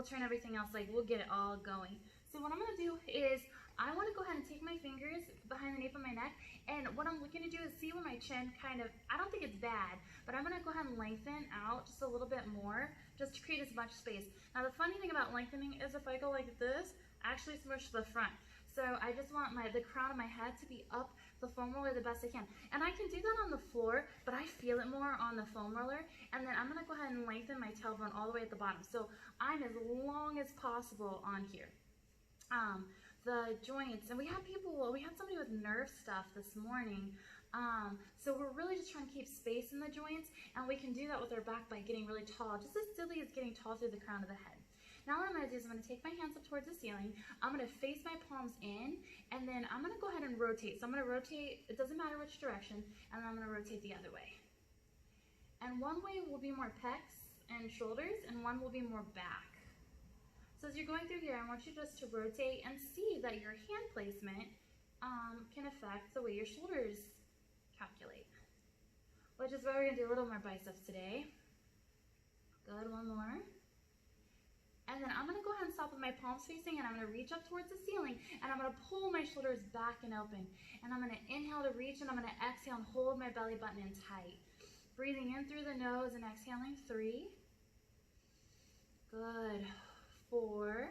we'll turn everything else, like we'll get it all going. So what I'm gonna do is, I wanna go ahead and take my fingers behind the nape of my neck, and what I'm looking to do is see where my chin kind of, I don't think it's bad, but I'm gonna go ahead and lengthen out just a little bit more, just to create as much space. Now the funny thing about lengthening is if I go like this, I actually smush the front. So I just want the crown of my head to be up the foam roller the best I can. And I can do that on the floor, but I feel it more on the foam roller. And then I'm gonna go ahead and lengthen my tailbone all the way at the bottom. So I'm as long as possible on here. The joints, and we had somebody with nerve stuff this morning. So we're really just trying to keep space in the joints, and we can do that with our back by getting really tall, just as silly as getting tall through the crown of the head. Now what I'm going to do is I'm going to take my hands up towards the ceiling, I'm going to face my palms in, and then I'm going to go ahead and rotate. So I'm going to rotate, it doesn't matter which direction, and then I'm going to rotate the other way. And one way will be more pecs and shoulders, and one will be more back. So as you're going through here, I want you just to rotate and see that your hand placement can affect the way your shoulders calculate. Which is why we're going to do a little more biceps today. Good, one more. And then I'm going to go ahead and stop with my palms facing, and I'm going to reach up towards the ceiling, and I'm going to pull my shoulders back and open. And I'm going to inhale to reach, and I'm going to exhale and hold my belly button in tight. Breathing in through the nose and exhaling, 3. Good. 4.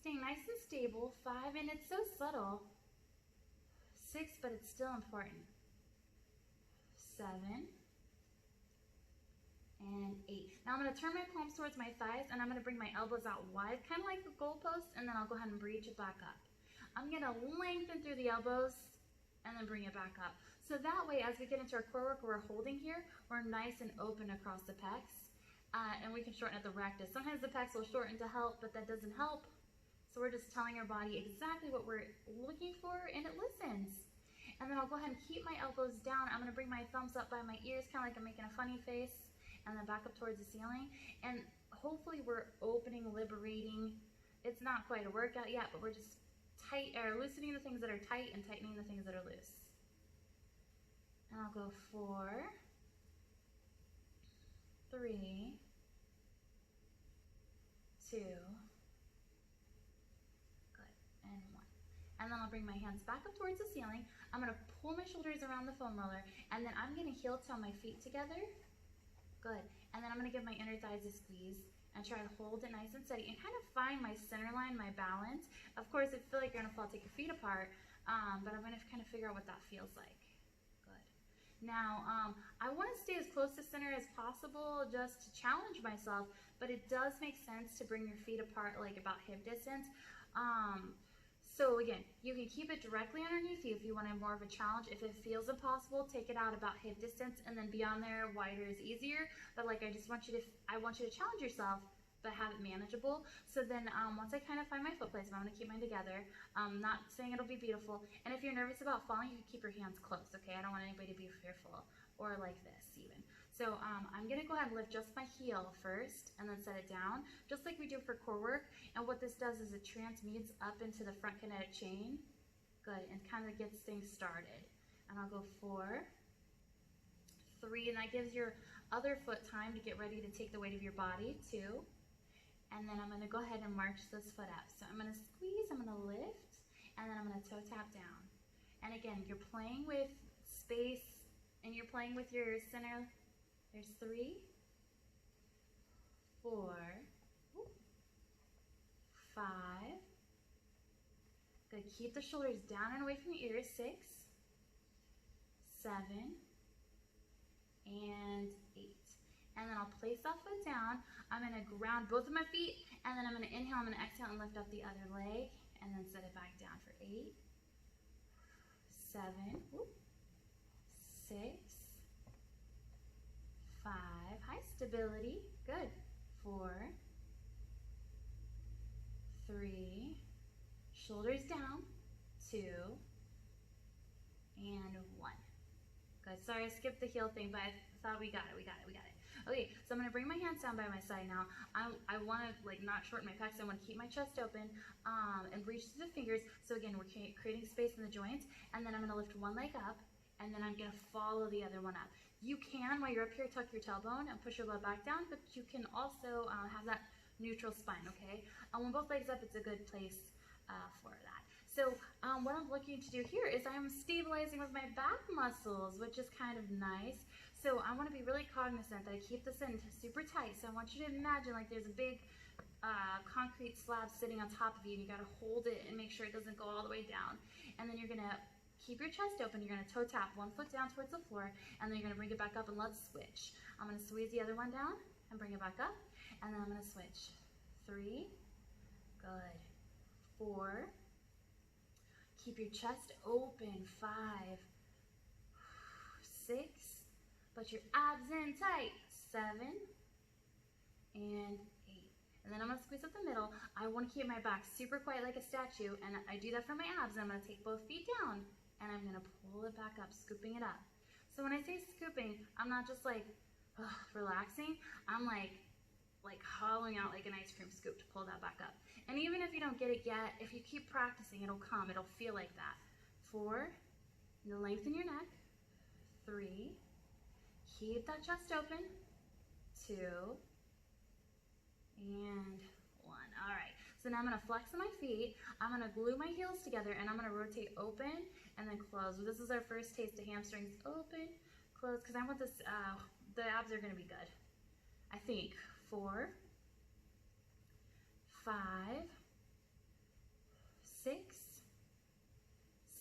Staying nice and stable, 5, and it's so subtle. 6, but it's still important. 7. And 8. Now I'm going to turn my palms towards my thighs, and I'm going to bring my elbows out wide, kind of like a goalpost, and then I'll go ahead and reach it back up. I'm going to lengthen through the elbows, and then bring it back up. So that way, as we get into our core work, we're holding here, we're nice and open across the pecs. And we can shorten at the rectus. Sometimes the pecs will shorten to help, but that doesn't help. So we're just telling our body exactly what we're looking for, and it listens. And then I'll go ahead and keep my elbows down. I'm gonna bring my thumbs up by my ears, kind of like I'm making a funny face, and then back up towards the ceiling. And hopefully we're opening, liberating. It's not quite a workout yet, but we're just loosening the things that are tight and tightening the things that are loose. And I'll go 4, 3, 2, good, and 1. And then I'll bring my hands back up towards the ceiling. I'm going to pull my shoulders around the foam roller, and then I'm going to heel toe my feet together. Good. And then I'm going to give my inner thighs a squeeze and try to hold it nice and steady and kind of find my center line, my balance. Of course, if you feel like you're going to fall, take your feet apart, but I'm going to kind of figure out what that feels like. Now, I want to stay as close to center as possible just to challenge myself, but it does make sense to bring your feet apart like about hip distance. So again, you can keep it directly underneath you if you want more of a challenge. If it feels impossible, take it out about hip distance, and then beyond there, wider is easier. But like I want you to challenge yourself, but have it manageable. So then once I kind of find my foot placement, I'm going to keep mine together. Not saying it'll be beautiful. And if you're nervous about falling, you can keep your hands close, okay? I don't want anybody to be fearful, or like this even. So I'm going to go ahead and lift just my heel first, and then set it down, just like we do for core work. And what this does is it transmutes up into the front kinetic chain. Good, and kind of gets things started. And I'll go 4, 3, and that gives your other foot time to get ready to take the weight of your body, 2. And then I'm going to go ahead and march this foot up. So I'm going to squeeze, I'm going to lift, and then I'm going to toe tap down. And again, you're playing with space, and you're playing with your center. There's 3, 4, 5. Good. Keep the shoulders down and away from your ears. 6, 7, and 8. And then I'll place that foot down. I'm going to ground both of my feet, and then I'm going to inhale, I'm going to exhale and lift up the other leg, and then set it back down for 8, 7, 6, 5, high stability, good, 4, 3, shoulders down, 2, and 1. Good, sorry I skipped the heel thing, but I thought we got it. Okay, so I'm going to bring my hands down by my side now. I want to like not shorten my pecs. I want to keep my chest open and reach through the fingers. So again, we're creating space in the joints, and then I'm going to lift one leg up, and then I'm going to follow the other one up. You can, while you're up here, tuck your tailbone and push your low back down, but you can also have that neutral spine, okay? When both legs up, it's a good place for that. So what I'm looking to do here is I'm stabilizing with my back muscles, which is kind of nice. So I want to be really cognizant that I keep this in super tight. So I want you to imagine like there's a big concrete slab sitting on top of you, and you got to hold it and make sure it doesn't go all the way down. And then you're going to keep your chest open. You're going to toe tap one foot down towards the floor, and then you're going to bring it back up, and let's switch. I'm going to squeeze the other one down and bring it back up, and then I'm going to switch. 3, good, 4, keep your chest open, 5, 6, put your abs in tight, 7, and 8. And then I'm going to squeeze up the middle. I want to keep my back super quiet like a statue, and I do that for my abs. I'm going to take both feet down, and I'm going to pull it back up, scooping it up. So when I say scooping, I'm not just like relaxing. I'm like hollowing out like an ice cream scoop to pull that back up. And even if you don't get it yet, if you keep practicing, it'll come. It'll feel like that. 4, lengthen your neck. 3, keep that chest open. 2, and 1. All right. So now I'm going to flex my feet. I'm going to glue my heels together, and I'm going to rotate open and then close. This is our first taste of hamstrings. Open, close, because I want this, the abs are going to be good. I think. 4, 5, 6,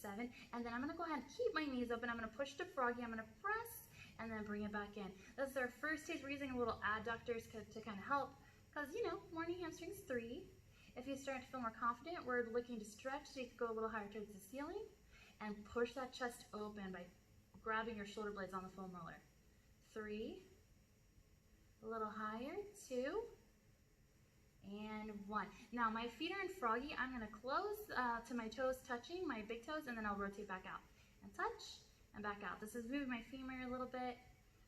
7, and then I'm going to go ahead and keep my knees open. I'm going to push to froggy. I'm going to press and then bring it back in. This is our first taste. We're using a little adductors to kind of help, because, you know, morning hamstrings. 3. If you start to feel more confident, we're looking to stretch, so you can go a little higher towards the ceiling and push that chest open by grabbing your shoulder blades on the foam roller. 3, a little higher, 2, and 1. Now my feet are in froggy. I'm going to close to my toes touching, my big toes, and then I'll rotate back out and touch and back out. This is moving my femur a little bit,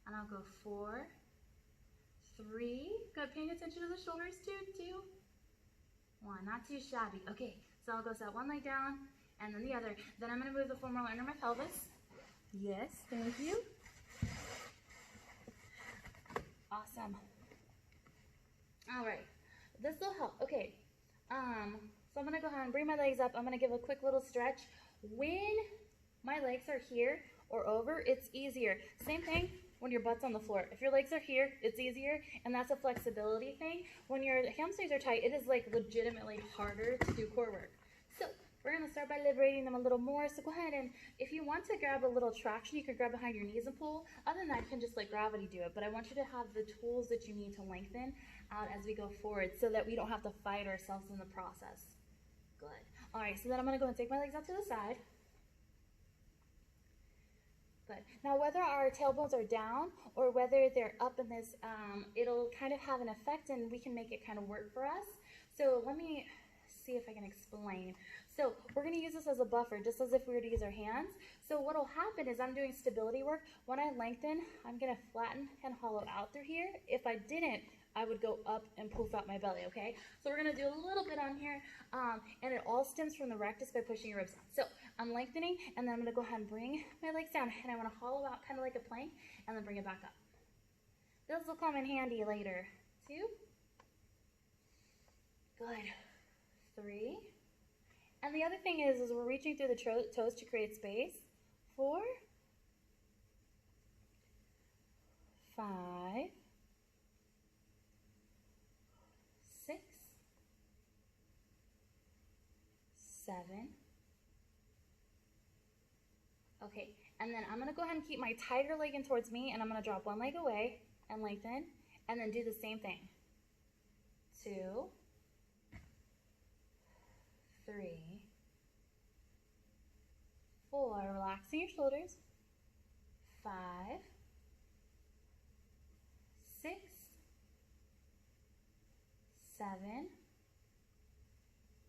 and I'll go 4, 3, good, paying attention to the shoulders, 2, 1, not too shabby. Okay, so I'll go set one leg down and then the other. Then I'm going to move the foam roller under my pelvis. Yes, thank you. Awesome. All right, this will help. Okay, so I'm going to go ahead and bring my legs up. I'm going to give a quick little stretch. When my legs are here or over, it's easier. Same thing when your butt's on the floor. If your legs are here, it's easier, and that's a flexibility thing. When your hamstrings are tight, it is like legitimately harder to do core work. So we're going to start by liberating them a little more. So go ahead, and if you want to grab a little traction, you can grab behind your knees and pull. Other than that, you can just let gravity do it. But I want you to have the tools that you need to lengthen out as we go forward, so that we don't have to fight ourselves in the process. Good. All right, so then I'm going to go and take my legs out to the side. Good. Now, whether our tailbones are down or whether they're up in this, it'll kind of have an effect, and we can make it kind of work for us. So let me see if I can explain. So we're going to use this as a buffer, just as if we were to use our hands. So what will happen is I'm doing stability work. When I lengthen, I'm going to flatten and hollow out through here. If I didn't, I would go up and poof out my belly, okay? So we're going to do a little bit on here, and it all stems from the rectus by pushing your ribs down. So I'm lengthening, and then I'm going to go ahead and bring my legs down, and I want to hollow out kind of like a plank, and then bring it back up. This will come in handy later. 2. Good. 3. And the other thing is we're reaching through the toes to create space. 4. 5. 6. 7. Okay, and then I'm going to go ahead and keep my tiger leg in towards me, and I'm going to drop one leg away and lengthen, and then do the same thing. 2, 3, 4, relaxing your shoulders. 5, 6, 7,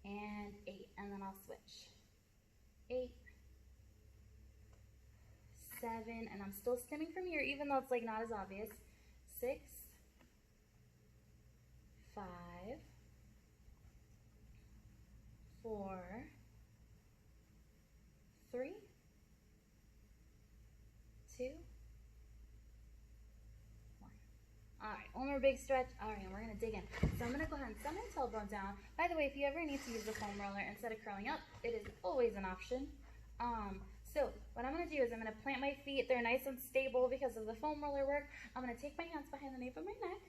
and 8, and then I'll switch. 8, 7, and I'm still stemming from here, even though it's like not as obvious. 6, 5, 4, 3, 2, 1. All right. one more big stretch. All right, we're gonna dig in. So I'm gonna go ahead and set my tailbone down. By the way, if you ever need to use the foam roller instead of curling up, it is always an option. So what I'm gonna do is I'm gonna plant my feet. They're nice and stable because of the foam roller work. I'm gonna take my hands behind the nape of my neck,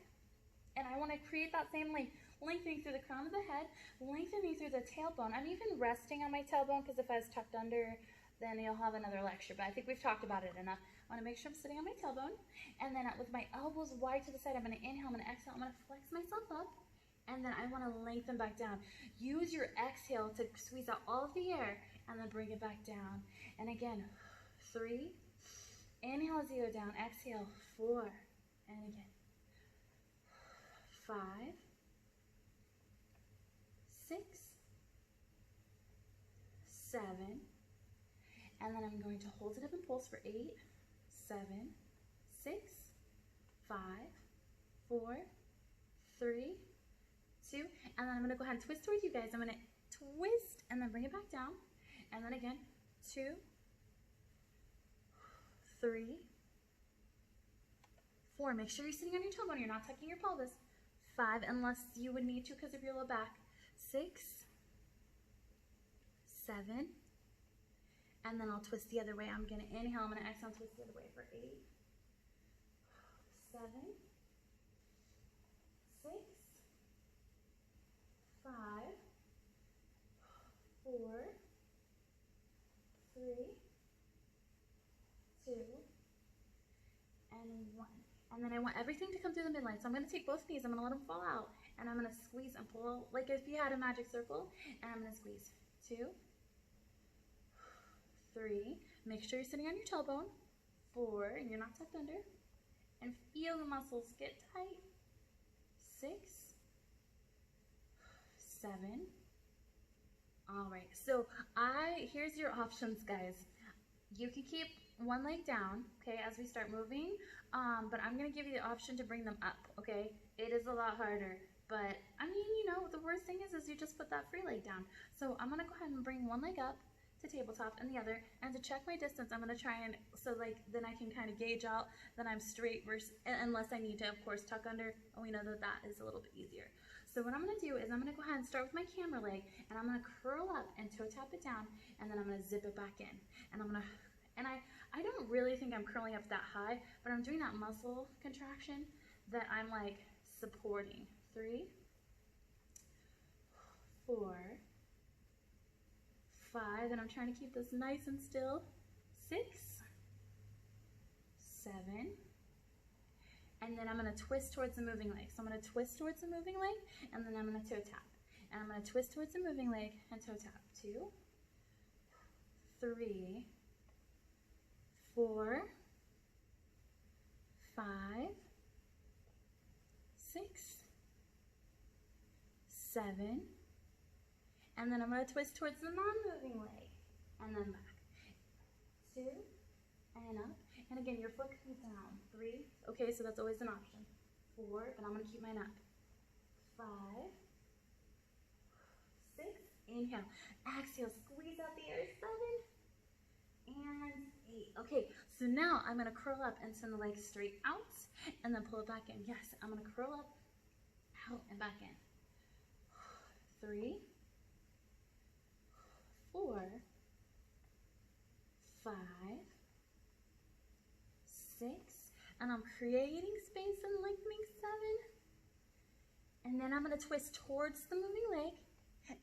and I wanna create that same length, lengthening through the crown of the head, lengthening through the tailbone. I'm even resting on my tailbone because if I was tucked under, then you'll have another lecture, but I think we've talked about it enough. I wanna make sure I'm sitting on my tailbone, and then with my elbows wide to the side, I'm gonna inhale, I'm gonna exhale, I'm gonna flex myself up, and then I wanna lengthen back down. Use your exhale to squeeze out all of the air, and then bring it back down. And again, 3, inhale as you go down, exhale, 4, and again, 5, 6, 7, and then I'm going to hold it up and pulse for 8, 7, 6, 5, 4, 3, 2, and then I'm gonna go ahead and twist towards you guys. I'm gonna twist and then bring it back down, and then again, 2, 3, 4. Make sure you're sitting on your tailbone, you're not tucking your pelvis. 5, unless you would need to because of your low back. 6, 7, and then I'll twist the other way. I'm gonna inhale, I'm gonna exhale, and twist the other way for 8, 7, 6, 5, 4, 3, 2, and 1. And then I want everything to come through the midline. So I'm gonna take both knees, I'm gonna let them fall out, and I'm gonna squeeze and pull, like if you had a magic circle, and I'm gonna squeeze. 2, 3, make sure you're sitting on your tailbone. 4, and you're not tucked under. And feel the muscles get tight. 6, 7. All right, so here's your options, guys. You can keep one leg down, okay, as we start moving, but I'm gonna give you the option to bring them up, okay? It is a lot harder, but I mean, you know, the worst thing is you just put that free leg down. So I'm gonna go ahead and bring one leg up to tabletop and the other, and to check my distance, I'm gonna try and, so like, then I can kind of gauge out that I'm straight versus, unless I need to, of course, tuck under, and we know that that is a little bit easier. So what I'm gonna do is I'm gonna go ahead and start with my camera leg, and I'm gonna curl up and toe tap it down, and then I'm gonna zip it back in. And I'm gonna, and I don't really think I'm curling up that high, but I'm doing that muscle contraction that I'm like supporting. 3, 4, 5, and I'm trying to keep this nice and still. 6, 7, and then I'm gonna twist towards the moving leg. So I'm gonna twist towards the moving leg, and then I'm gonna toe tap. And I'm gonna twist towards the moving leg and toe tap. 2, 3, 4, 5, 6, 7, and then I'm going to twist towards the non-moving leg, and then back. 2, and up, and again, your foot comes down. 3, okay, so that's always an option. 4, but I'm going to keep mine up. 5, 6, inhale, exhale, squeeze out the air. 7, and 8. Okay, so now I'm gonna curl up and send the legs straight out and then pull it back in. Yes, I'm gonna curl up, out, and back in. 3, 4, 5, 6, and I'm creating space and lengthening. 7, and then I'm gonna twist towards the moving leg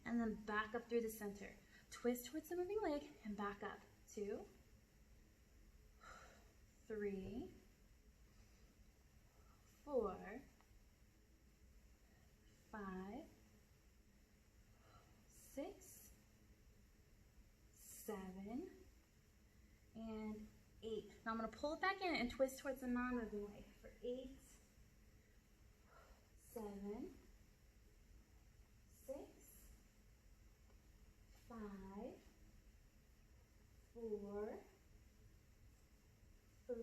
and then back up through the center. Twist towards the moving leg and back up. 2, 3, 4, 5, 6, 7, and 8. Now I'm going to pull it back in and twist towards the non-moving leg for 8, 7, 6, 5, 4, 3,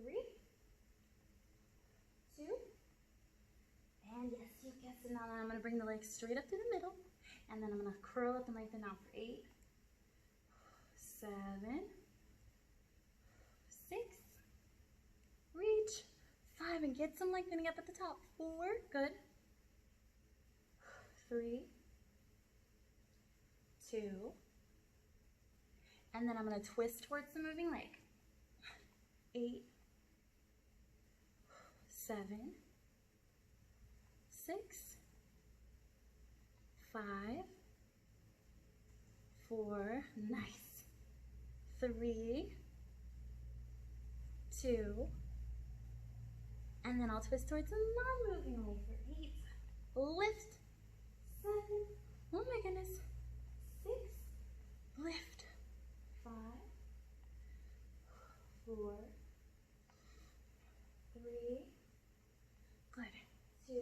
2, and yes, you guessed it. Now I'm going to bring the legs straight up to the middle, and then I'm going to curl up and lengthen out for 8, 7, 6, reach, 5, and get some lengthening up at the top. 4, good. 3, 2, and then I'm going to twist towards the moving leg. 8, 7, 6, 5, 4, nice. 3, 2, and then I'll twist towards the non-moving leg for 8. Lift. 7, oh my goodness. 6, lift. 5, 4, 3, good. 2,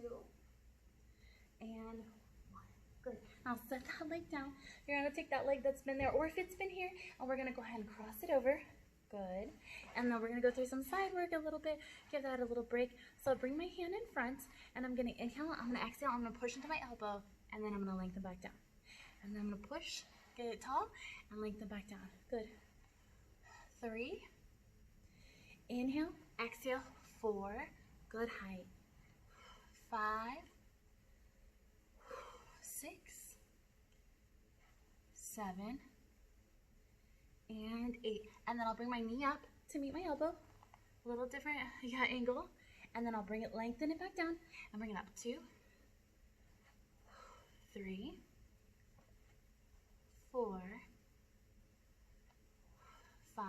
and 1. Good. Now set that leg down. You're going to take that leg that's been there, or if it's been here, and we're going to go ahead and cross it over. Good. And then we're going to go through some side work a little bit, give that a little break. So I'll bring my hand in front, and I'm going to inhale, I'm going to exhale, I'm going to push into my elbow, and then I'm going to lengthen back down. And then I'm going to push, get it tall, and lengthen back down. Good. 3. Inhale, exhale, 4. Good height. 5, 6, 7, and 8. And then I'll bring my knee up to meet my elbow. A little different angle. And then I'll bring it, lengthen it back down, and bring it up. 2, 3, 4, 5,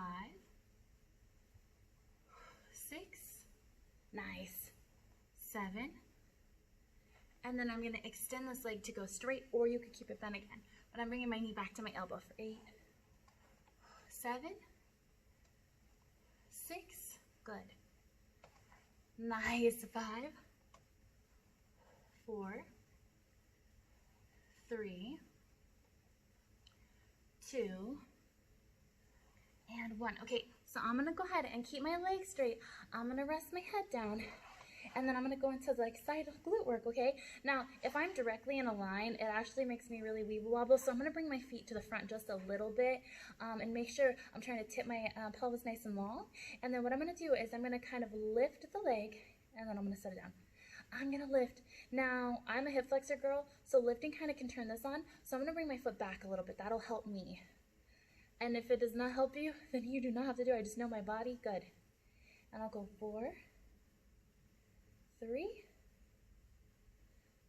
6, nice, 7, and then I'm going to extend this leg to go straight, or you could keep it bent again, but I'm bringing my knee back to my elbow for 8, 7, 6, good, nice, 5, 4, 3, 2, and 1. Okay, so I'm gonna go ahead and keep my legs straight. I'm gonna rest my head down, and then I'm gonna go into like side glute work, okay? Now, if I'm directly in a line, it actually makes me really weeble wobble, so I'm gonna bring my feet to the front just a little bit, and make sure I'm trying to tip my pelvis nice and long. And then what I'm gonna do is I'm gonna kind of lift the leg, and then I'm gonna set it down. I'm gonna lift. Now, I'm a hip flexor girl, so lifting kind of can turn this on, so I'm gonna bring my foot back a little bit. That'll help me. And if it does not help you, then you do not have to do it. I just know my body. Good. And I'll go 4, 3,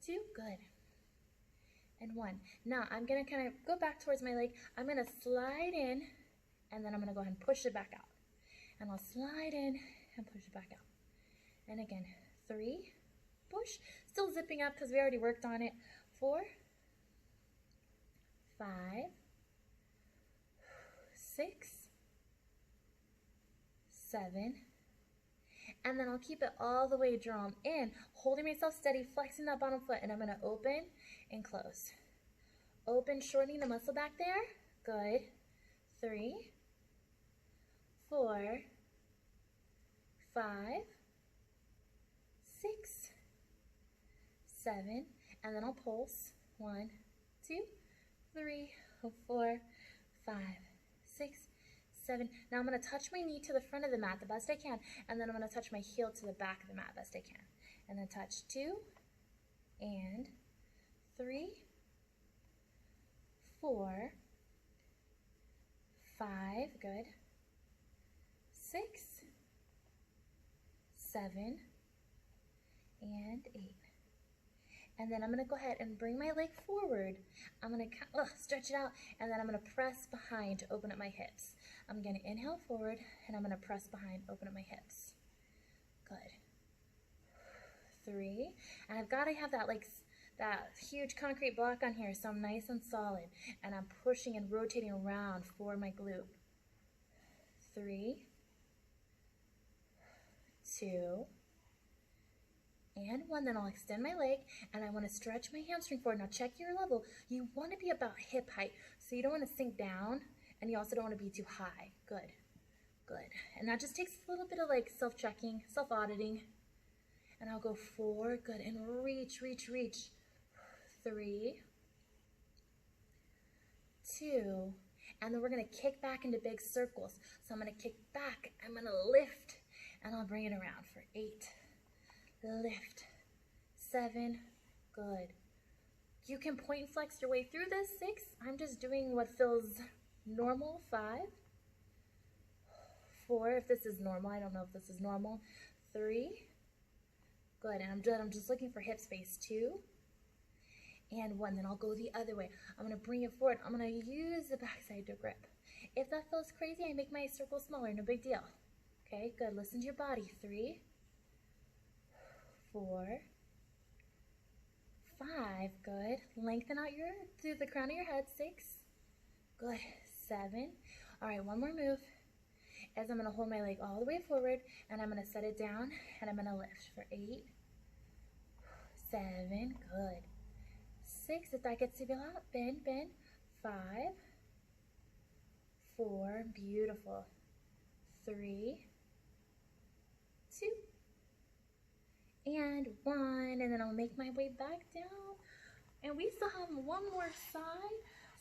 2, good. And 1. Now, I'm going to kind of go back towards my leg. I'm going to slide in, and then I'm going to go ahead and push it back out. And I'll slide in and push it back out. And again, 3, push. Still zipping up because we already worked on it. 4, 5, 6, 7, and then I'll keep it all the way drawn in, holding myself steady, flexing that bottom foot, and I'm going to open and close. Open, shortening the muscle back there. Good. 3, 4, 5, 6, 7, and then I'll pulse. 1, 2, 3, 4, 5, 6, 7. Now I'm going to touch my knee to the front of the mat the best I can, and then I'm going to touch my heel to the back of the mat best I can. And then touch 2, and 3, 4, 5, good, 6, 7, and 8. And then I'm going to go ahead and bring my leg forward. I'm going to stretch it out, and then I'm going to press behind to open up my hips. I'm going to inhale forward, and I'm going to press behind, open up my hips. Good. 3. And I've got to have that that huge concrete block on here, so I'm nice and solid. And I'm pushing and rotating around for my glute. 3, 2, and 1. Then I'll extend my leg, and I want to stretch my hamstring forward. Now check your level. You want to be about hip height, so you don't want to sink down, and you also don't want to be too high. Good, good. And that just takes a little bit of like self-checking, self-auditing. And I'll go 4, good, and reach, reach, reach. 3, 2, and then we're going to kick back into big circles. So I'm going to kick back, I'm going to lift, and I'll bring it around for 8, lift, 7, good. You can point and flex your way through this, 6. I'm just doing what feels normal, 5, 4, if this is normal, I don't know if this is normal, 3, good, and I'm just looking for hip space, 2, and 1, then I'll go the other way. I'm gonna bring it forward, I'm gonna use the backside to grip. If that feels crazy, I make my circle smaller, no big deal. Okay, good, listen to your body, 3, 4, 5, good, lengthen out through the crown of your head, 6, good, 7, all right, one more move. As I'm going to hold my leg all the way forward, and I'm going to set it down, and I'm going to lift for 8, 7, good, 6, if that gets to be loud, bend, 5, 4, beautiful, 3, 2, and 1, and then I'll make my way back down, and we still have one more side.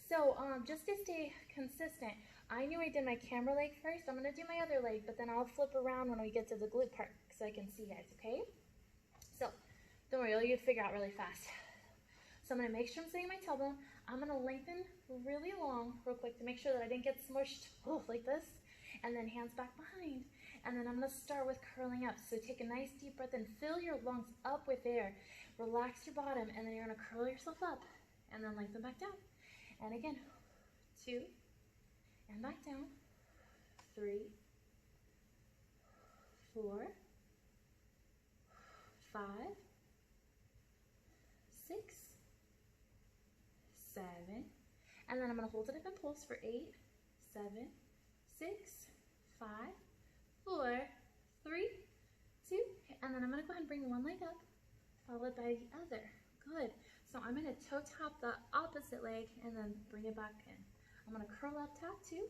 So just to stay consistent, I knew I did my camera leg first. I'm gonna do my other leg, but then I'll flip around when we get to the glute part so I can see you guys, okay? So don't worry, you'll figure out really fast. So I'm gonna make sure I'm sitting my tailbone. I'm gonna lengthen really long real quick to make sure that I didn't get smushed like this, and then hands back behind. And then I'm gonna start with curling up. So take a nice deep breath and fill your lungs up with air. Relax your bottom, and then you're gonna curl yourself up, and then lengthen back down. And again, 2, and back down, 3, 4, 5, 6, 7, and then I'm gonna hold it up and pulse for 8, 7, 6, 5, 4, 3, 2, and then I'm gonna go ahead and bring one leg up, followed by the other. Good. So I'm gonna toe tap the opposite leg and then bring it back in. I'm gonna curl up, tap 2.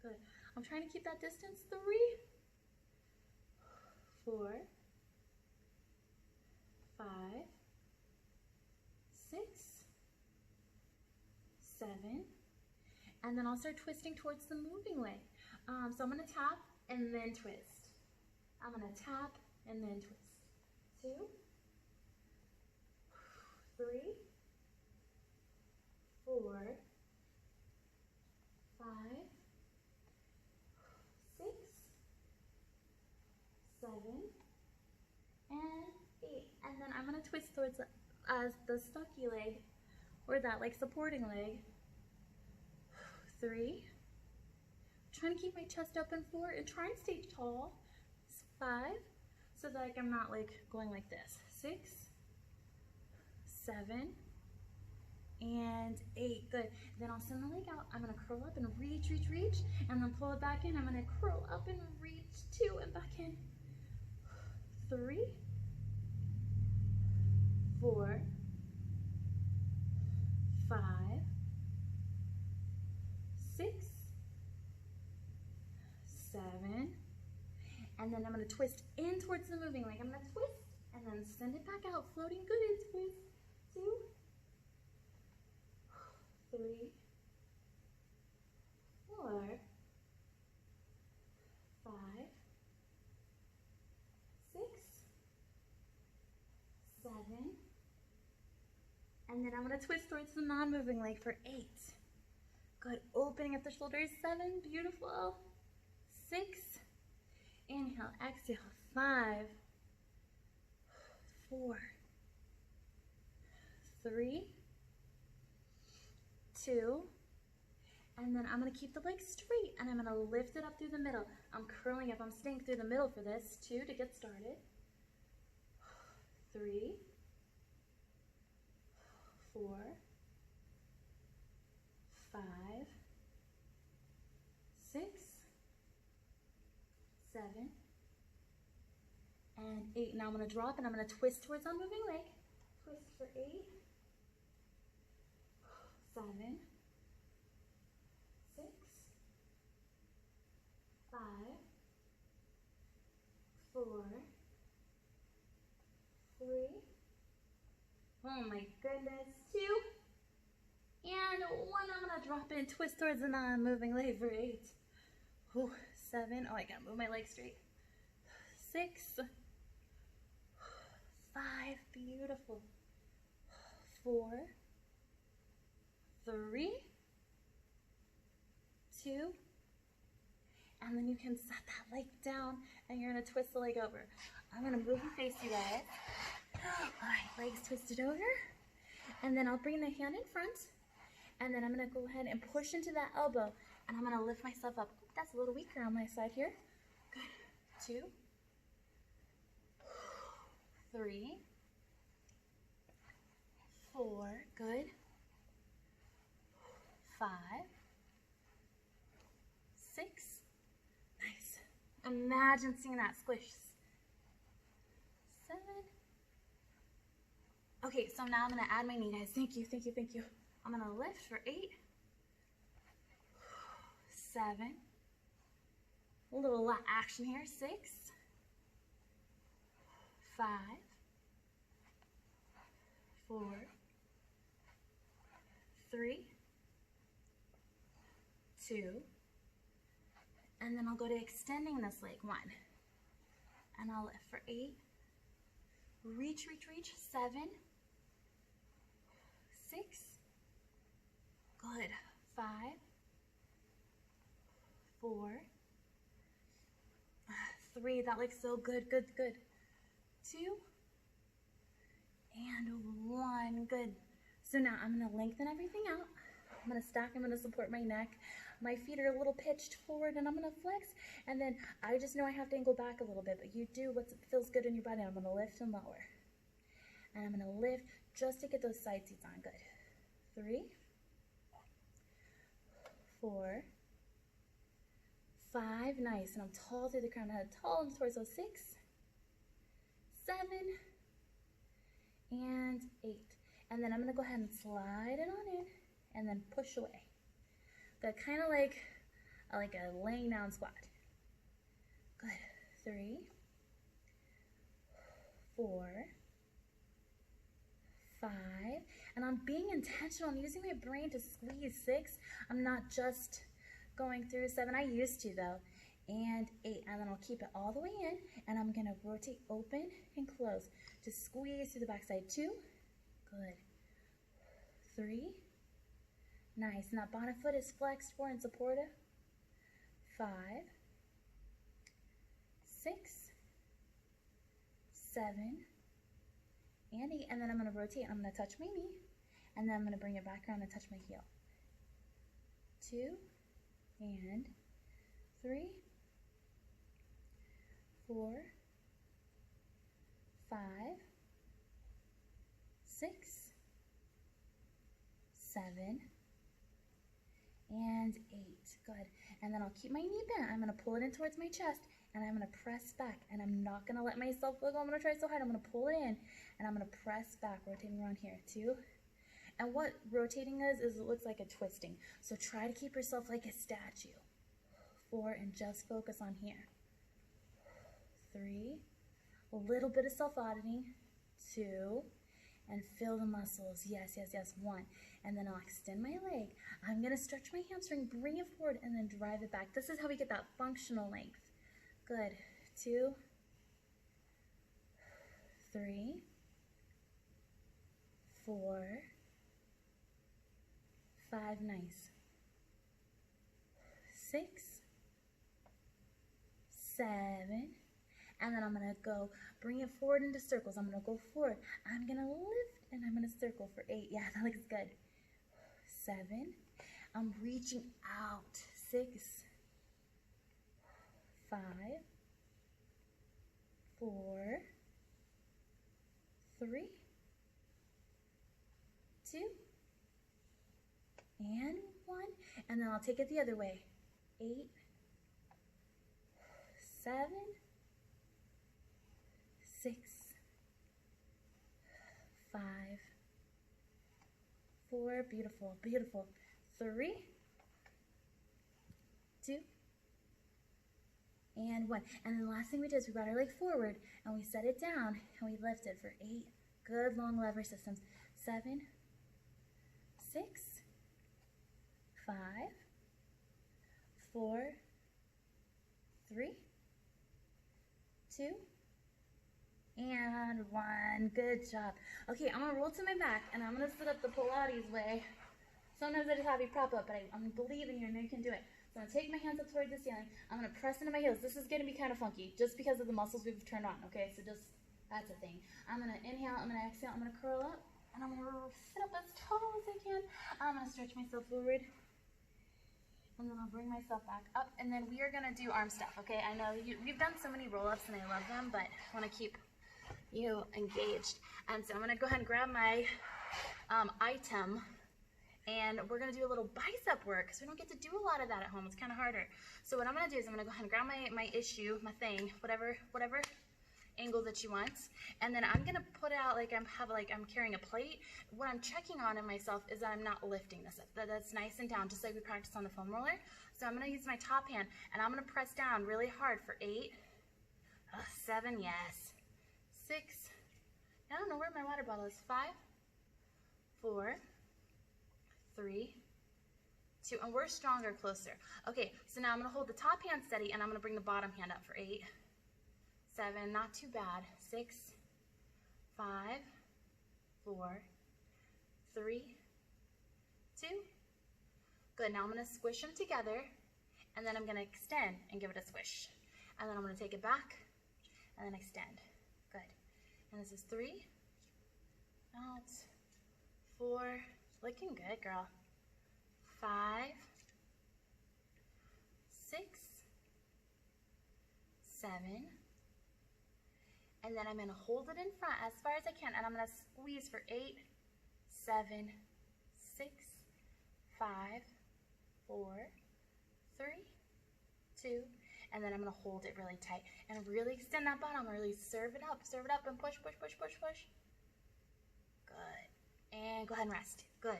Good. I'm trying to keep that distance. 3, 4, 5, 6, 7, and then I'll start twisting towards the moving leg. So I'm gonna tap and then twist. I'm gonna tap and then twist. 2, 3, 4, 5, 6, 7, and 8. And then I'm gonna twist towards the stocky leg, or that like supporting leg. 3. Trying to keep my chest open. 4, and try and stay tall. 5, so that I'm not like going like this. 6, 7, and 8. Good. Then I'll send the leg out. I'm gonna curl up and reach, and then pull it back in. I'm gonna curl up and reach, 2, and back in. 3, 4, 5, 6, 7, and then I'm gonna twist in towards the moving leg. I'm gonna twist and then send it back out, floating good and twist. 2, 3, 4, 5, 6, 7, and then I'm gonna twist towards the non-moving leg for 8. Good, opening up the shoulders. 7, beautiful. 6, inhale, exhale. 5, 4, 3, 2, and then I'm gonna keep the leg straight and I'm gonna lift it up through the middle. I'm curling up, I'm staying through the middle for this. 2 to get started. 3, 4, 5, 6, 7, and 8. Now I'm gonna drop and I'm gonna twist towards our moving leg. Twist for 8, 7, 6, 5, 4, 3, oh my goodness, 2, and 1. I'm gonna drop in, twist towards the non-moving leg for 8. Ooh, 7, oh I gotta move my leg straight. 6, 5, beautiful. 4, 3, 2, and then you can set that leg down and you're gonna twist the leg over. I'm gonna move and face you guys. All right, legs twisted over. And then I'll bring the hand in front, and then I'm gonna go ahead and push into that elbow, and I'm gonna lift myself up. That's a little weaker on my side here. Good. 2, 3, 4, good. 5, 6, nice. Imagine seeing that squish. 7. Okay, so now I'm gonna add my knee, guys. Thank you, thank you, thank you. I'm gonna lift for 8, 7, a little action here, 6, 5, 4, 3, 2, and then I'll go to extending this leg, 1, and I'll lift for 8, reach, reach, reach, 7, 6, good, 5, 4, 3, that looks so good, good, good, 2, and 1, good. So now I'm gonna lengthen everything out. I'm gonna stack, I'm gonna support my neck. My feet are a little pitched forward and I'm gonna flex, and then I just know I have to angle back a little bit, but you do what feels good in your body. I'm gonna lift and lower. And I'm gonna lift just to get those side seats on, good. 3, 4, 5, nice, and I'm tall through the crown of the head, tall in the torso, 6, 7, and 8. And then I'm gonna go ahead and slide it on in, and then push away. Good, kind of like a laying down squat. Good, 3, 4, 5, and I'm being intentional. I'm using my brain to squeeze. 6, I'm not just going through. 7, I used to though, and 8, and then I'll keep it all the way in, and I'm gonna rotate open and close to squeeze through the backside. 2, good, 3, nice, and that bottom foot is flexed, 4 and supportive, 5, 6, 7, and 8, and then I'm going to rotate, I'm going to touch my knee, and then I'm going to bring it back around and touch my heel. 2, and 3, 4, 5, 6, 7, and 8, good. And then I'll keep my knee bent. I'm going to pull it in towards my chest, and I'm going to press back, and I'm not going to let myself go. I'm going to try so hard. I'm going to pull it in, and I'm going to press back, rotating around here. 2, and what rotating is it looks like a twisting. So try to keep yourself like a statue. 4, and just focus on here. 3, a little bit of self-auditing. 2, and feel the muscles. Yes, yes, yes. 1, and then I'll extend my leg. I'm going to stretch my hamstring, bring it forward, and then drive it back. This is how we get that functional length. Good. 2, 3, 4, 5, nice. 6, 7, and then I'm going to go bring it forward into circles. I'm going to go forward. I'm going to lift, and I'm going to circle for 8. Yeah, that looks good. 7, I'm reaching out. 6, 5, 4, 3, 2, and 1, and then I'll take it the other way. 8, 7, 6, 5, 4, beautiful, beautiful. 3, 2, and 1. And then the last thing we did is we brought our leg forward and we set it down and we lifted for 8. Good long lever systems. 7, 6, 5, 4, 3, 2, And 1. Good job. Okay, I'm gonna roll to my back and I'm gonna sit up the Pilates way. Sometimes I just have you prop up, but I'm believing you and you can do it. So I'm gonna take my hands up towards the ceiling. I'm gonna press into my heels. This is gonna be kind of funky just because of the muscles we've turned on, okay? So just, that's a thing. I'm gonna inhale, I'm gonna exhale, I'm gonna curl up, and I'm gonna sit up as tall as I can. I'm gonna stretch myself forward. And then I'll bring myself back up, and then we are gonna do arm stuff, okay? I know we've done so many roll-ups and I love them, but I wanna keep you engaged. And so I'm gonna go ahead and grab my item, and we're gonna do a little bicep work because we don't get to do a lot of that at home. It's kind of harder. So what I'm gonna do is I'm gonna go ahead and grab my issue, my thing, whatever angle that you want, and then I'm gonna put it out like I'm carrying a plate. What I'm checking on in myself is that I'm not lifting this up, that's nice and down, just like we practiced on the foam roller. So I'm gonna use my top hand and I'm gonna press down really hard for 8, 7, yes, 6, I don't know where my water bottle is, 5, 4, 3, 2, and we're stronger, closer. Okay, so now I'm gonna hold the top hand steady and I'm gonna bring the bottom hand up for 8, 7, not too bad, 6, 5, 4, 3, 2, good. Now I'm gonna squish them together and then I'm gonna extend and give it a squish. And then I'm gonna take it back and then extend, good. And this is 3, out, 4, looking good, girl, 5, 6, 7, and then I'm going to hold it in front as far as I can, and I'm going to squeeze for 8, 7, 6, 5, 4, 3, 2, and then I'm going to hold it really tight and really extend that bottom, really serve it up and push, push, push, push, push. Good. And go ahead and rest. Good.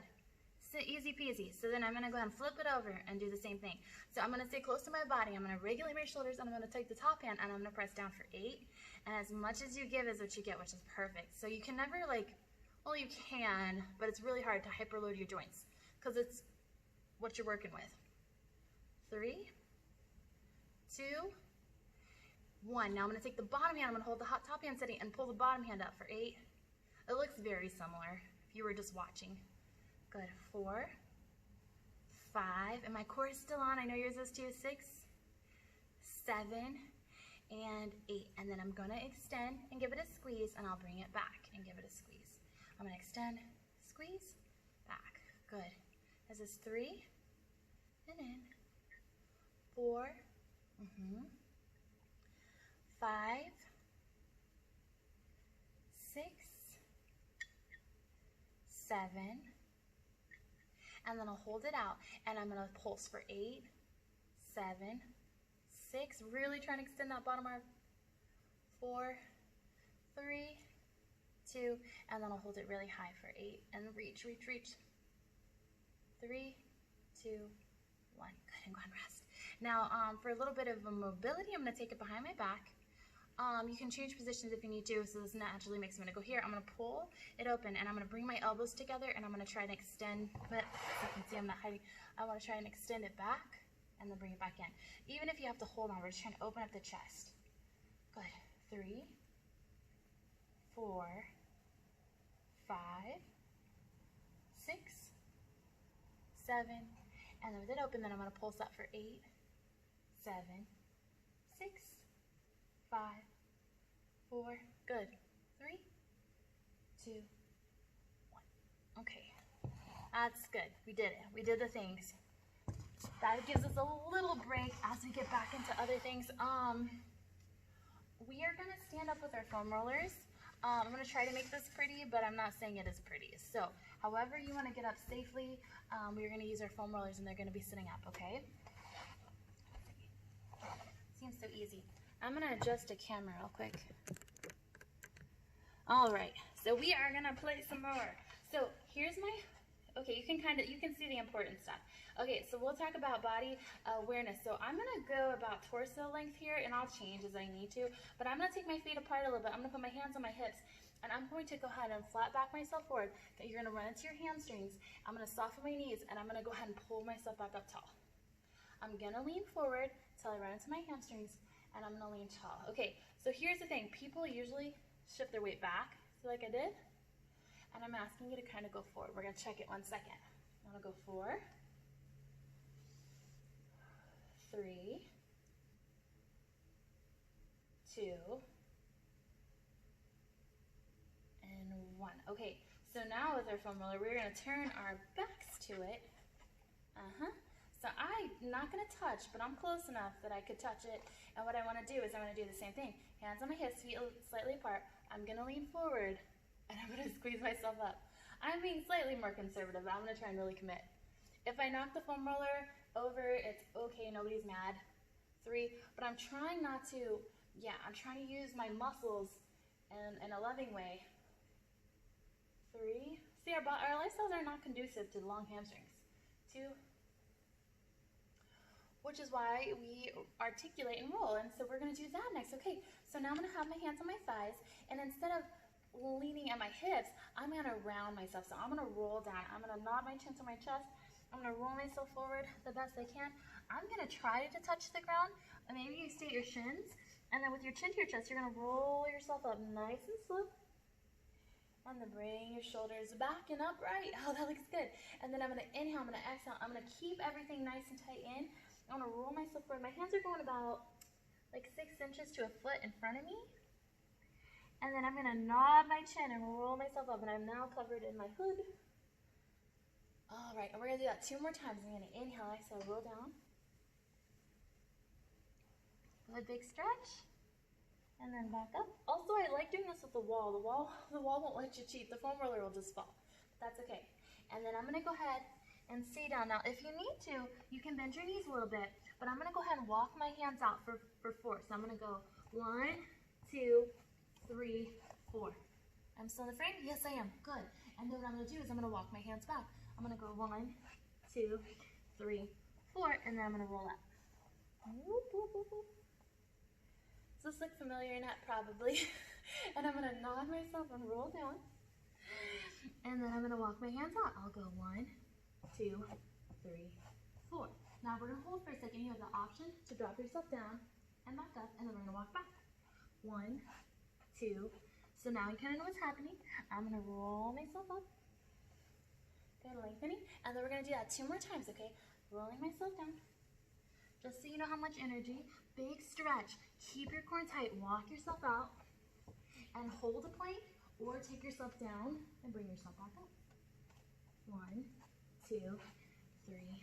Easy peasy. So then I'm going to go ahead and flip it over and do the same thing. So I'm going to stay close to my body. I'm going to regulate my shoulders, and I'm going to take the top hand and I'm going to press down for 8. And as much as you give is what you get, which is perfect. So you can never well, you can, but it's really hard to hyperload your joints because it's what you're working with. 3, 2, 1. Now I'm going to take the bottom hand. I'm going to hold the top hand steady and pull the bottom hand up for 8. It looks very similar if you were just watching. Good. 4, 5, and my core is still on. I know yours is too. 6, 7, and 8. And then I'm going to extend and give it a squeeze, and I'll bring it back and give it a squeeze. I'm going to extend, squeeze, back. Good. This is 3, and in. 4, 5, 6, 7, and then I'll hold it out, and I'm going to pulse for 8, 7, 6, really trying to extend that bottom arm, 4, 3, 2, and then I'll hold it really high for 8, and reach, reach, reach, 3, 2, 1, good, and go ahead and rest. Now, for a little bit of a mobility, I'm going to take it behind my back. You can change positions if you need to, so this naturally makes me going to go here. I'm going to pull it open, and I'm going to bring my elbows together, and I'm going to try and extend, but as you can see, I'm not hiding. I want to try and extend it back, and then bring it back in. Even if you have to hold on, we're just trying to open up the chest. Good. 3, 4, 5, 6, 7, and then with it open, then I'm going to pulse up for 8, 7, 6, 5, 4, good, 3, 2, 1. Okay, that's good. We did it. We did the things. That gives us a little break as we get back into other things. We are going to stand up with our foam rollers. I'm going to try to make this pretty, but I'm not saying it is pretty. So, however you want to get up safely, we're going to use our foam rollers, and they're going to be sitting up, okay? Seems so easy. I'm going to adjust the camera real quick. All right, so we are going to play some more. So here's my, okay, you can see the important stuff. Okay, so we'll talk about body awareness. So I'm going to go about torso length here, and I'll change as I need to, but I'm going to take my feet apart a little bit. I'm going to put my hands on my hips, and I'm going to go ahead and flat back myself forward. Okay, you're going to run into your hamstrings. I'm going to soften my knees, and I'm going to go ahead and pull myself back up tall. I'm going to lean forward till I run into my hamstrings, and I'm going to lean tall. Okay, so here's the thing. People usually shift their weight back, see like I did? And I'm asking you to kind of go forward. We're gonna check it 1 second. I'm gonna go 4, 3, 2, and 1. Okay, so now with our foam roller, we're gonna turn our backs to it. So I'm not gonna touch, but I'm close enough that I could touch it. And what I wanna do is I'm gonna do the same thing. Hands on my hips, feet slightly apart. I'm gonna lean forward, and I'm gonna squeeze myself up. I'm being slightly more conservative, but I'm gonna try and really commit. If I knock the foam roller over, it's okay, nobody's mad. 3, but I'm trying not to, I'm trying to use my muscles in a loving way. 3, see our lifestyles are not conducive to long hamstrings. 2, which is why we articulate and roll, and so we're gonna do that next. Okay, so now I'm gonna have my hands on my thighs, and instead of leaning at my hips, I'm gonna round myself. So I'm gonna roll down. I'm gonna nod my chin to my chest. I'm gonna roll myself forward the best I can. I'm gonna try to touch the ground, and maybe you stay at your shins, and then with your chin to your chest, you're gonna roll yourself up nice and slow. And then bring your shoulders back and upright. Oh, that looks good. And then I'm gonna inhale, I'm gonna exhale. I'm gonna keep everything nice and tight in. I'm gonna roll myself forward. My hands are going about like 6 inches to a foot in front of me. And then I'm gonna nod my chin and roll myself up, and I'm now covered in my hood. All right, and we're gonna do that 2 more times. I'm gonna inhale, exhale, roll down. Good big stretch. And then back up. Also, I like doing this with the wall. The wall won't let you cheat. The foam roller will just fall. But that's okay. And then I'm gonna go ahead and stay down. Now, if you need to, you can bend your knees a little bit, but I'm gonna go ahead and walk my hands out for 4. So I'm gonna go 1, 2, 3, 4. I'm still in the frame? Yes, I am. Good. And then what I'm gonna do is I'm gonna walk my hands back. I'm gonna go 1, 2, 3, 4, and then I'm gonna roll up. Whoop, whoop, whoop, whoop. Does this look familiar? Not probably. And I'm gonna nod myself and roll down. And then I'm gonna walk my hands out. I'll go 1, 2, 3, 4. Now we're gonna hold for a second. You have the option to drop yourself down and back up, and then we're gonna walk back. 1, 2. So now you kind of know what's happening. I'm gonna roll myself up. Good, lengthening. And then we're gonna do that 2 more times, okay? Rolling myself down. Just so you know how much energy. Big stretch. Keep your core tight. Walk yourself out. And hold a plank, or take yourself down and bring yourself back up. 1, 2, 3,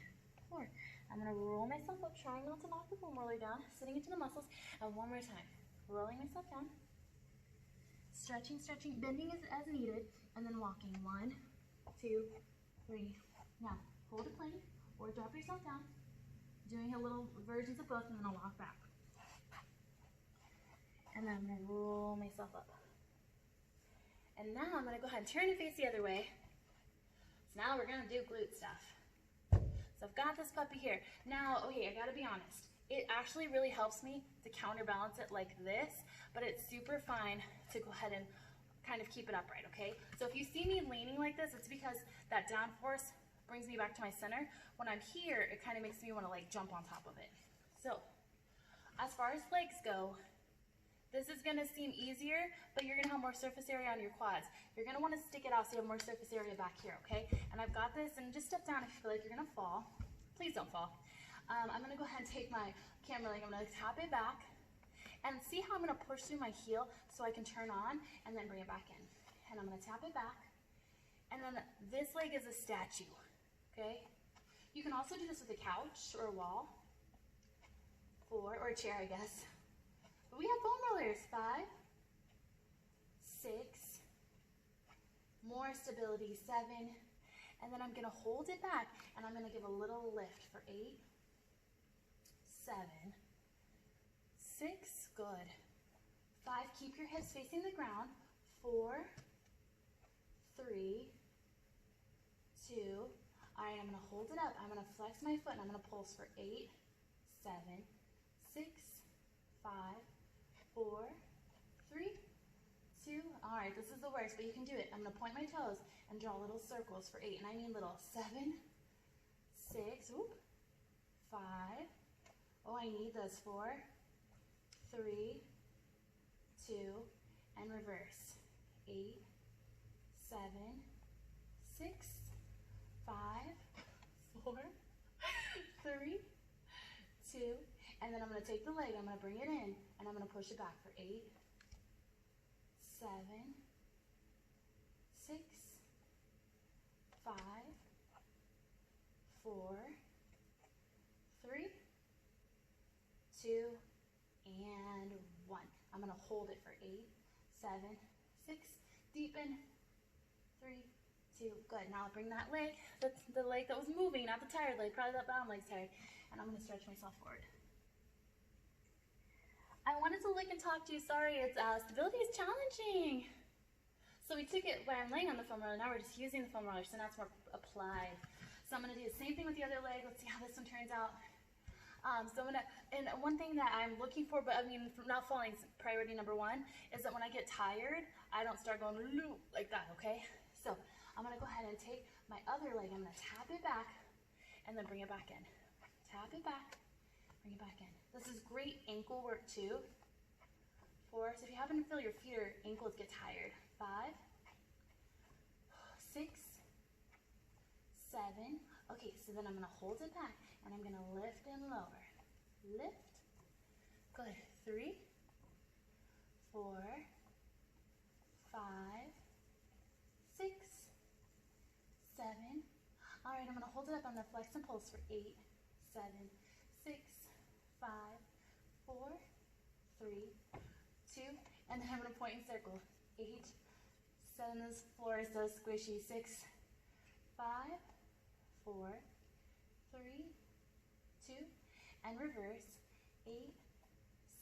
4. I'm gonna roll myself up, trying not to knock the foam roller down, sitting into the muscles, and 1 more time. Rolling myself down. Stretching, stretching, bending as needed, and then walking. 1, 2, 3. Now, hold a plank, or drop yourself down. Doing a little versions of both, and then I'll walk back. And then I'm gonna roll myself up. And now I'm gonna go ahead and turn and face the other way. So now we're gonna do glute stuff. So I've got this puppy here. Now, okay, I gotta be honest. It actually really helps me to counterbalance it like this, but it's super fine to go ahead and kind of keep it upright, okay? So if you see me leaning like this, it's because that down force brings me back to my center. When I'm here, it kind of makes me wanna like jump on top of it. So, as far as legs go, this is gonna seem easier, but you're gonna have more surface area on your quads. You're gonna wanna stick it out so you have more surface area back here, okay? And I've got this, and just step down if you feel like you're gonna fall. Please don't fall. I'm gonna go ahead and take my camera leg, I'm gonna tap it back, and see how I'm gonna push through my heel so I can turn on, and then bring it back in. And I'm gonna tap it back, and then this leg is a statue, okay? You can also do this with a couch or a wall, or a chair, I guess. But we have foam rollers. 5, 6, more stability, 7, and then I'm gonna hold it back, and I'm gonna give a little lift for 8, 7, 6, good. 5, keep your hips facing the ground. 4, 3, 2, all right, I'm gonna hold it up. I'm gonna flex my foot, and I'm gonna pulse for 8, 7, 6, 5, 4, 3, 2. All right, this is the worst, but you can do it. I'm gonna point my toes and draw little circles for 8, and I mean little. 7, 6, whoop, 5. Oh, I need those. 4, 3, 2, and reverse. 8, 7, 6, 5, 4, 3, 2, and then I'm going to take the leg, I'm going to bring it in, and I'm going to push it back for 8, 7, 6, 5, 4, 3, 2, and 1. I'm going to hold it for 8, 7, 6, deepen, 3, 2, good. Now I'll bring that leg, that's the leg that was moving, not the tired leg, probably that bottom leg's tired, and I'm going to stretch myself forward. I wanted to look and talk to you, sorry, it's stability is challenging. So we took it when I'm laying on the foam roller, now we're just using the foam roller, so now it's more applied. So I'm going to do the same thing with the other leg, let's see how this one turns out. So I'm gonna, and one thing that I'm looking for, but I mean, from not falling, priority number 1, is that when I get tired, I don't start going loop like that, okay? So I'm gonna go ahead and take my other leg, I'm gonna tap it back, and then bring it back in. Tap it back, bring it back in. This is great ankle work too. 4, so if you happen to feel your feet or ankles get tired. 5, 6, 7, okay, so then I'm gonna hold it back, and I'm gonna lift and lower. Lift, good, 3, 4, 5, 6, 7, all right, I'm gonna hold it up, I'm gonna flex and pulse for 8, 7, 6, 5, 4, 3, 2, and then I'm gonna point and circle. 8, 7, this floor is so squishy. 6, 5, 4, 3, 2, and reverse. 8,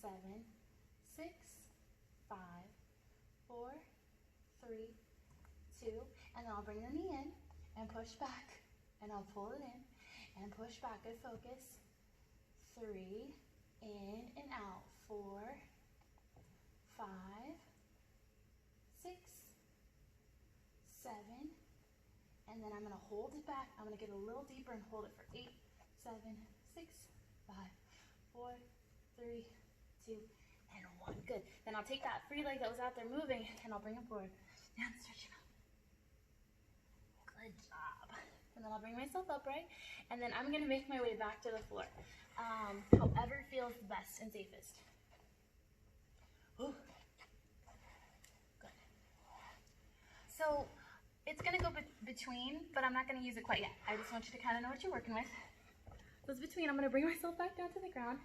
7, 6, 5, 4, 3, 2, and then I'll bring the knee in and push back, and I'll pull it in and push back. Good focus. 3, in and out. 4, 5, 6, 7, and then I'm going to hold it back. I'm going to get a little deeper and hold it for 8, 7, 6, 5, 4, 3, 2, and 1. Good. Then I'll take that free leg that was out there moving, and I'll bring it forward and stretch it out. Good job. And then I'll bring myself upright, and then I'm going to make my way back to the floor. However feels best and safest. Ooh. Good. So it's going to go between, but I'm not going to use it quite yet. I just want you to kind of know what you're working with. So it's between. I'm going to bring myself back down to the ground.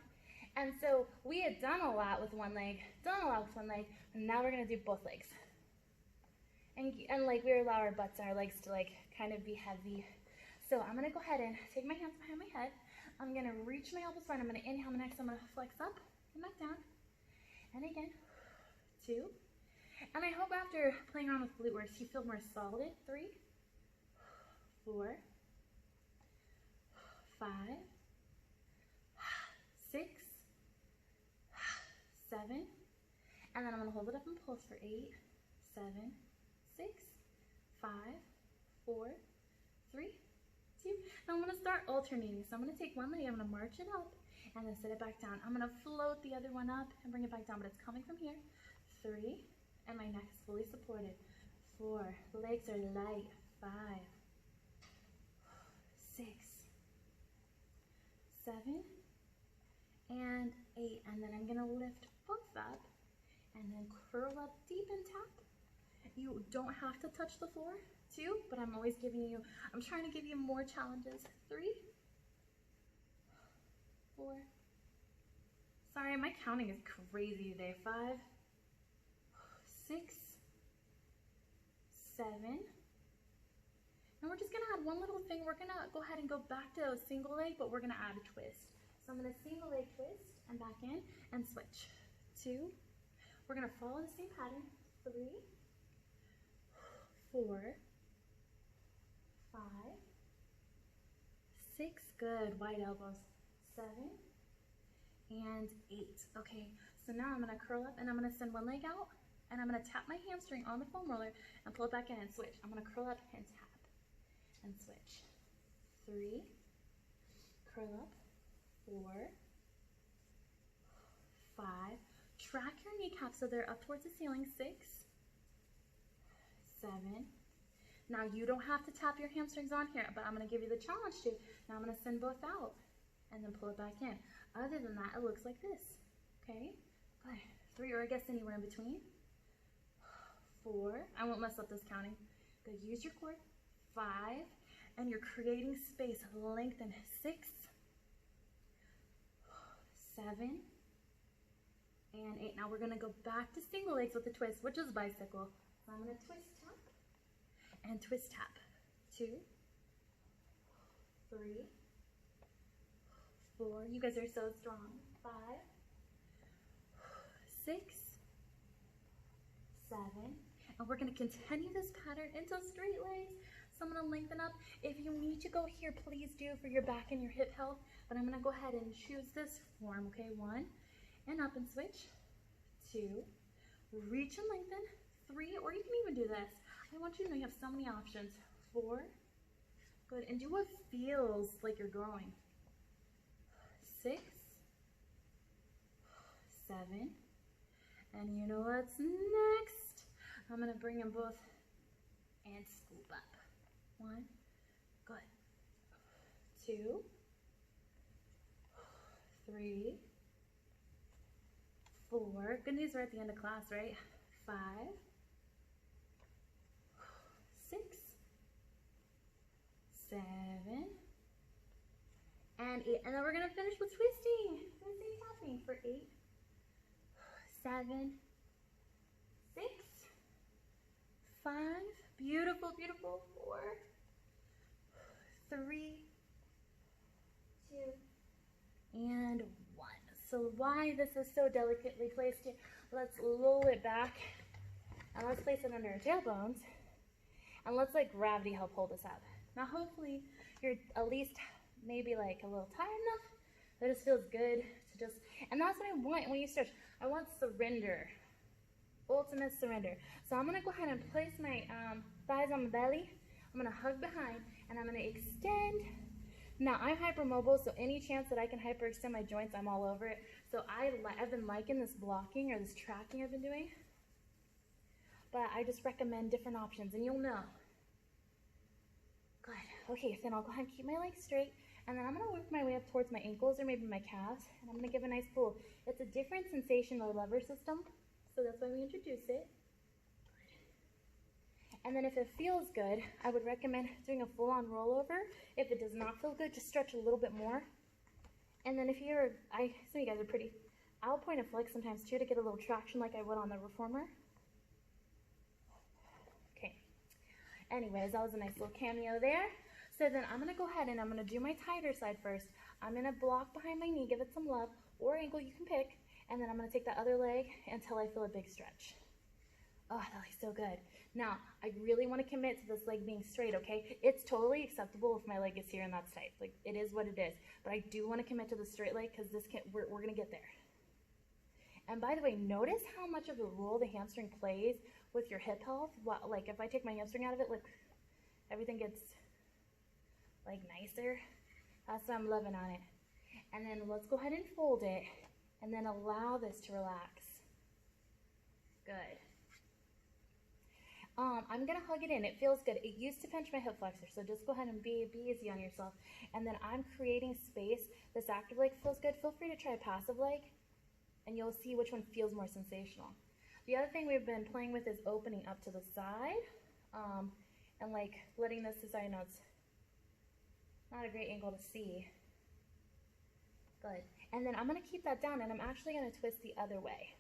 And so we had done a lot with one leg, and now we're going to do both legs. And like we allow our butts and our legs to like kind of be heavy. So I'm going to go ahead and take my hands behind my head. I'm going to reach my elbows forward. I'm going to inhale. Next, I'm going to flex up and back down. And again, 2. And I hope after playing around with glute works, you feel more solid. 3, 4, 5, 6, 7, and then I'm going to hold it up and pulse for 8, 7, 6, 5, 4, 3, 2. Now I'm going to start alternating. So I'm going to take one leg, I'm going to march it up, and then set it back down. I'm going to float the other one up and bring it back down, but it's coming from here. 3, and my neck is fully supported. 4, legs are light. 5, 6, 7, and 8. And then I'm going to lift both up and then curl up deep and tap. You don't have to touch the floor too, but I'm always giving you, I'm trying to give you more challenges. 3, 4, sorry, my counting is crazy today. 5, 6, 7, and we're just gonna add one little thing. We're gonna go ahead and go back to a single leg, but we're gonna add a twist. So I'm gonna single leg twist and back in and switch. 2, we're gonna follow the same pattern. 3, 4, 5, 6, good, wide elbows. 7, and 8. Okay, so now I'm gonna curl up and I'm gonna send one leg out, and I'm gonna tap my hamstring on the foam roller and pull it back in and switch. I'm gonna curl up and tap and switch. 3, curl up. 4, 5, Track your kneecaps so they're up towards the ceiling. 6, 7. Now you don't have to tap your hamstrings on here, but I'm gonna give you the challenge to. Now I'm gonna send both out and then pull it back in. Other than that, it looks like this, okay? Good. 3, or I guess anywhere in between. 4, I won't mess up this counting. Good, use your core. 5, and you're creating space, lengthen. 6, 7, and 8. Now we're gonna go back to single legs with the twist, which is bicycle. So I'm gonna twist tap and twist tap. 2, 3, 4. You guys are so strong. 5, 6, 7, and we're gonna continue this pattern into straight legs. So I'm gonna lengthen up. If you need to go here, please do for your back and your hip health, but I'm gonna go ahead and choose this form, okay? 1, and up and switch. 2, reach and lengthen. 3, or you can even do this. I want you to know you have so many options. 4, good, and do what feels like you're growing. 6, 7, and you know what's next? I'm gonna bring them both and scoop up. 1, good. 2, 3, 4. Good news, we're at the end of class, right? 5, 6, 7, and 8. And then we're gonna finish with twisting. Twisting tapping for 8, 7, 6, 5. Beautiful, beautiful. 4, 3, 2, and 1. So why this is so delicately placed here, let's roll it back and let's place it under our tailbones and let's let gravity help hold us up. Now hopefully you're at least maybe like a little tired enough that it feels good to just, and that's what I want when you stretch. I want surrender, ultimate surrender. So I'm gonna go ahead and place my thighs on my belly. I'm gonna hug behind and I'm gonna extend. Now I'm hypermobile, so any chance that I can hyperextend my joints, I'm all over it. So I've been liking this blocking or this tracking I've been doing, but I just recommend different options and you'll know. Good. Okay, then I'll go ahead and keep my legs straight, and then I'm gonna work my way up towards my ankles or maybe my calves, and I'm gonna give a nice pull. It's a different sensation of the lever system, so that's why we introduce it. And then if it feels good, I would recommend doing a full-on rollover. If it does not feel good, just stretch a little bit more. And then if you're, some of you guys are pretty, I'll point and flex sometimes too to get a little traction like I would on the reformer. Okay. Anyways, that was a nice little cameo there. So then I'm gonna go ahead and I'm gonna do my tighter side first. I'm gonna block behind my knee, give it some love, or ankle, you can pick. And then I'm gonna take that other leg until I feel a big stretch. Oh, that looks so good. Now, I really want to commit to this leg being straight, okay? It's totally acceptable if my leg is here and that's tight. Like, it is what it is. But I do want to commit to the straight leg because we're going to get there. And by the way, notice how much of a role the hamstring plays with your hip health. Like, if I take my hamstring out of it, look, everything gets, like, nicer. That's what I'm loving on it. And then let's go ahead and fold it and then allow this to relax. Good. I'm gonna hug it in. It feels good. It used to pinch my hip flexor, so just go ahead and be easy on yourself. And then I'm creating space. This active leg feels good. Feel free to try a passive leg, and you'll see which one feels more sensational. The other thing we've been playing with is opening up to the side, and like letting this decide. No, it's not a great angle to see. Good. And then I'm gonna keep that down, and I'm actually gonna twist the other way.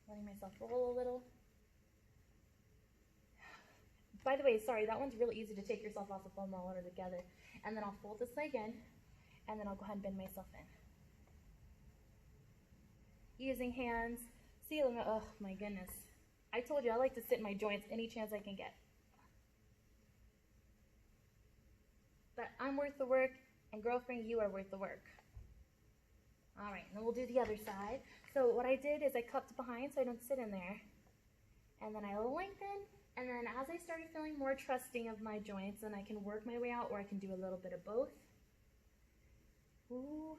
Letting myself roll a little. By the way, sorry, that one's really easy to take yourself off the foam roller together. And then I'll fold this leg in, and then I'll go ahead and bend myself in. Using hands. See, oh my goodness. I told you I like to sit in my joints any chance I can get. But I'm worth the work, and girlfriend, you are worth the work. All right, and then we'll do the other side. So what I did is I cupped behind so I don't sit in there. And then I lengthen. And then as I started feeling more trusting of my joints, then I can work my way out, or I can do a little bit of both. Ooh,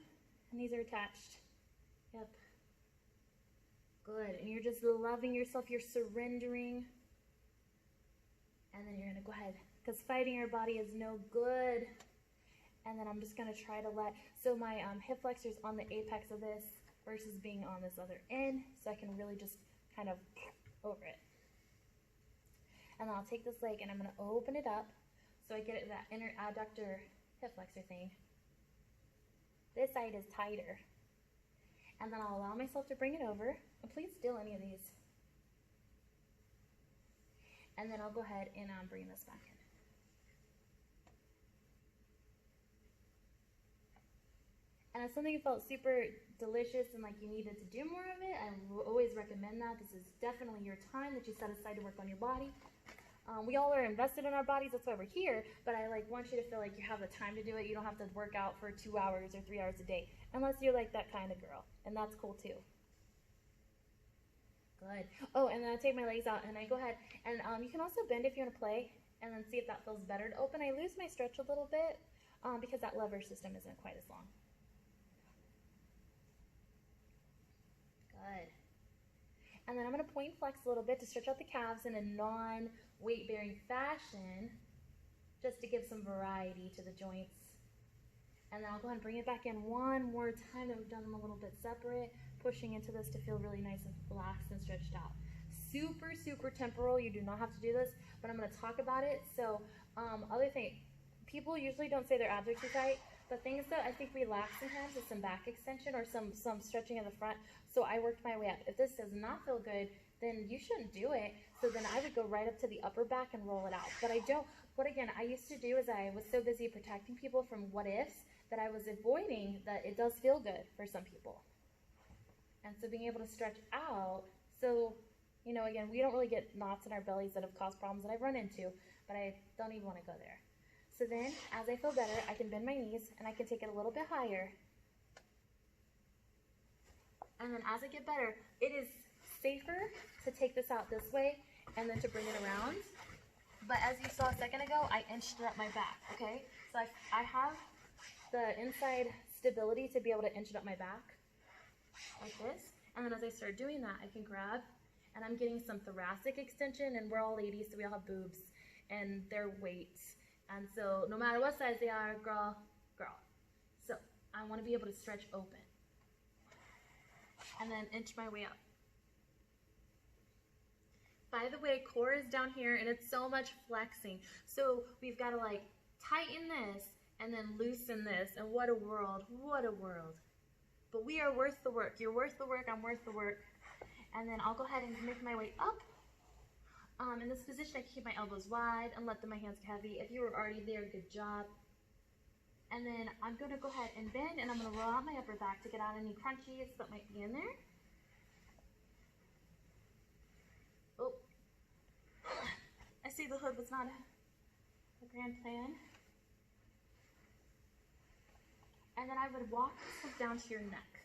knees are attached. Yep. Good. And you're just loving yourself. You're surrendering. And then you're going to go ahead, because fighting your body is no good. And then I'm just going to try to so my hip flexor's on the apex of this versus being on this other end. So I can really just kind of over it. And then I'll take this leg and I'm going to open it up so I get it, that inner adductor hip flexor thing. This side is tighter. And then I'll allow myself to bring it over. And please steal any of these. And then I'll go ahead and bring this back in. And if something felt super delicious and like you needed to do more of it, I will always recommend that. This is definitely your time that you set aside to work on your body. We all are invested in our bodies, that's why we're here, but I want you to feel like you have the time to do it. You don't have to work out for 2 hours or 3 hours a day, unless you're like that kind of girl, and that's cool too. Good. Oh, and then I take my legs out and I go ahead, and you can also bend if you want to play, and then see if that feels better to open. I lose my stretch a little bit because that lever system isn't quite as long. Good. And then I'm going to point flex a little bit to stretch out the calves in a non-weight bearing fashion, just to give some variety to the joints. And then I'll go ahead and bring it back in one more time that we've done them a little bit separate, pushing into this to feel really nice and relaxed and stretched out. Super, super temporal. You do not have to do this, but I'm going to talk about it. So, other thing, people usually don't say their abs are too tight, but things that I think relax sometimes is some back extension or some stretching of the front. So I worked my way up. If this does not feel good, then you shouldn't do it. So then I would go right up to the upper back and roll it out. But I don't. What again I used to do is I was so busy protecting people from what ifs that I was avoiding that it does feel good for some people. And so being able to stretch out, so, you know, again, we don't really get knots in our bellies that have caused problems that I've run into, but I don't even want to go there. So then, as I feel better, I can bend my knees and I can take it a little bit higher. And then as I get better, it is safer to take this out this way and then to bring it around. But as you saw a second ago, I inched it up my back, okay? So I have the inside stability to be able to inch it up my back like this. And then as I start doing that, I can grab, and I'm getting some thoracic extension, and we're all ladies, so we all have boobs, and their weight. And so no matter what size they are, girl. So I want to be able to stretch open. And then inch my way up. By the way, core is down here and it's so much flexing. So we've got to tighten this and then loosen this. And what a world, what a world. But we are worth the work. You're worth the work, I'm worth the work. And then I'll go ahead and make my way up. In this position, I can keep my elbows wide and let my hands get heavy. If you were already there, good job. And then I'm going to go ahead and bend, and I'm going to roll out my upper back to get out any crunchies that might be in there. Oh, I see the hood was not a grand plan. And then I would walk this down to your neck.